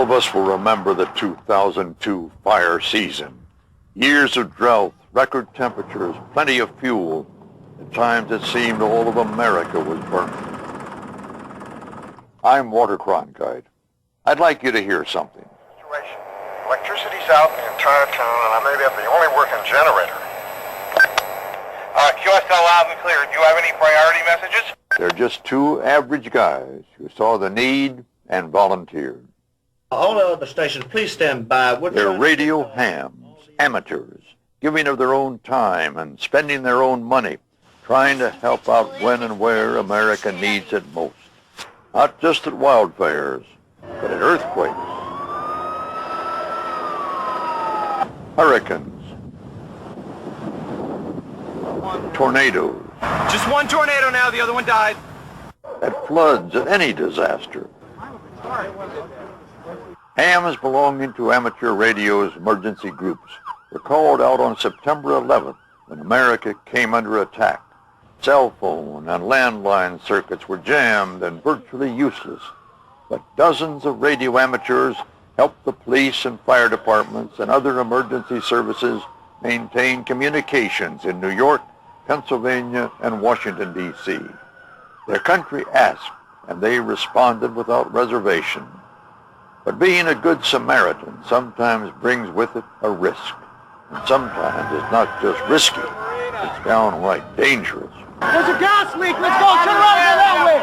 of us will remember the 2002 fire season. Years of drought, record temperatures, plenty of fuel. At times it seemed all of America was burning. I'm Walter Cronkite. I'd like you to hear something. Situation. Electricity's out in the entire town, and I may be the only working generator. QSL loud and clear. Do you have any priority messages? They're just two average guys who saw the need and volunteered. All the other stations, please stand by. They're radio hams, amateurs, giving of their own time and spending their own money, trying to help out when and where America needs it most. Not just at wildfires, but at earthquakes, hurricanes, tornadoes. Just one tornado now, the other one died. At floods, at any disaster. Hams belonging to amateur radio's emergency groups were called out on September 11th when America came under attack. Cell phone and landline circuits were jammed and virtually useless, but dozens of radio amateurs helped the police and fire departments and other emergency services maintain communications in New York, Pennsylvania, and Washington, D.C. Their country asked, and they responded without reservation. But being a good Samaritan sometimes brings with it a risk, and sometimes it's not just risky, it's downright dangerous. There's a gas leak! Let's go! Turn around and go that way!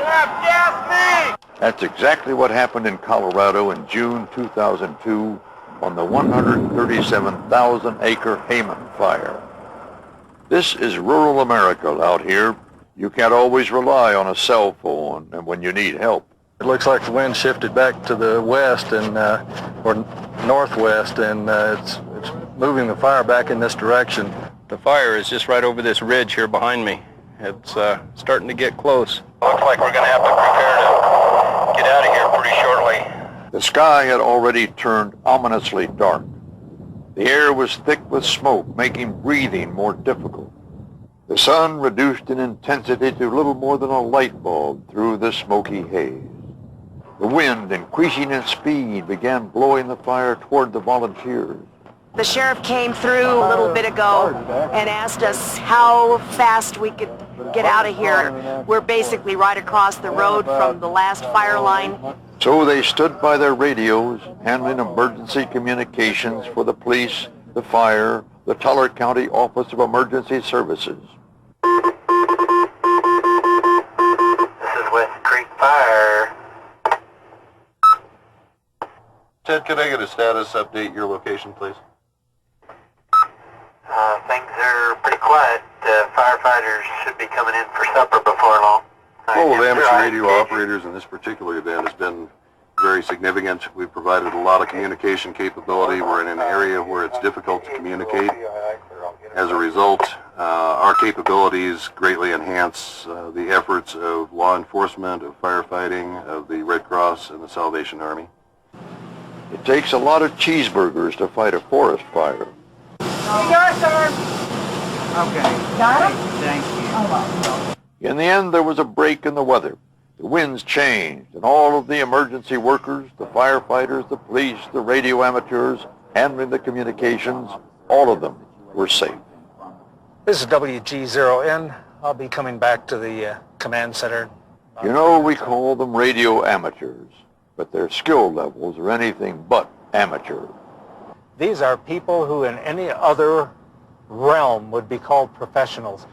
Gas leak! That's exactly what happened in Colorado in June 2002 on the 137,000-acre Hayman fire. This is rural America out here. You can't always rely on a cell phone and when you need help. It looks like the wind shifted back to the west and or northwest, and it's moving the fire back in this direction. The fire is just right over this ridge here behind me. It's starting to get close. Looks like we're going to have to prepare to get out of here pretty shortly. The sky had already turned ominously dark. The air was thick with smoke, making breathing more difficult. The sun reduced in intensity to little more than a light bulb through the smoky haze. The wind, increasing in speed, began blowing the fire toward the volunteers. The sheriff came through a little bit ago and asked us how fast we could get out of here. We're basically right across the road from the last fire line. So they stood by their radios, handling emergency communications for the police, the fire, the Teller County Office of Emergency Services. This is West Creek Fire. Ted, could I get a status update, your location, please? Things are pretty quiet. Firefighters should be coming in for supper before long. The role of amateur radio operators in this particular event has been very significant. We've provided a lot of communication capability. We're in an area where it's difficult to communicate. As a result, our capabilities greatly enhance the efforts of law enforcement, of firefighting, of the Red Cross and the Salvation Army. It takes a lot of cheeseburgers to fight a forest fire. Yes, sir! Okay. Got it? Thank you. In the end, there was a break in the weather. The winds changed, and all of the emergency workers, the firefighters, the police, the radio amateurs, handling the communications, all of them were safe. This is WG0N. I'll be coming back to the command center. You know, we call them radio amateurs, but their skill levels are anything but amateur. These are people who in any other realm would be called professionals.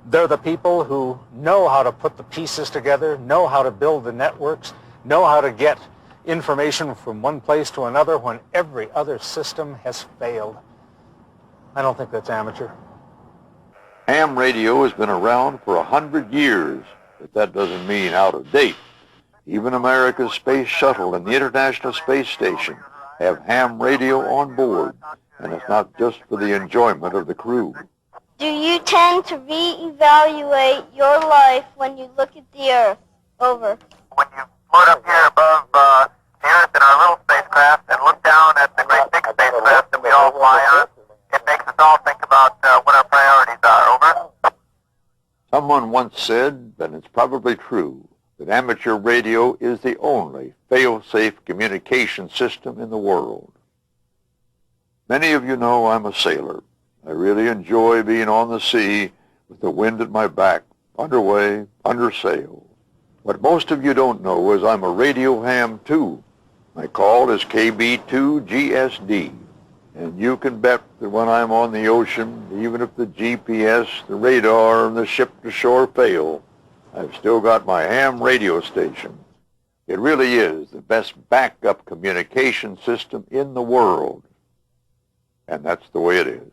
They're the people who know how to put the pieces together, know how to build the networks, know how to get information from one place to another when every other system has failed. I don't think that's amateur. Ham radio has been around for 100 years, but that doesn't mean out of date. Even America's space shuttle and the International Space Station have ham radio on board, and it's not just for the enjoyment of the crew. Do you tend to reevaluate your life when you look at the Earth? Over. When you float up here above the Earth in our little spacecraft and look down at the great big spacecraft that we all fly on, it makes us all think about what our priorities are. Over. Someone once said, and it's probably true, that amateur radio is the only fail-safe communication system in the world. Many of you know I'm a sailor. I really enjoy being on the sea with the wind at my back, underway, under sail. What most of you don't know is I'm a radio ham too. My call is KB2GSD. And you can bet that when I'm on the ocean, even if the GPS, the radar, and the ship-to-shore fail, I've still got my ham radio station. It really is the best backup communication system in the world. And that's the way it is.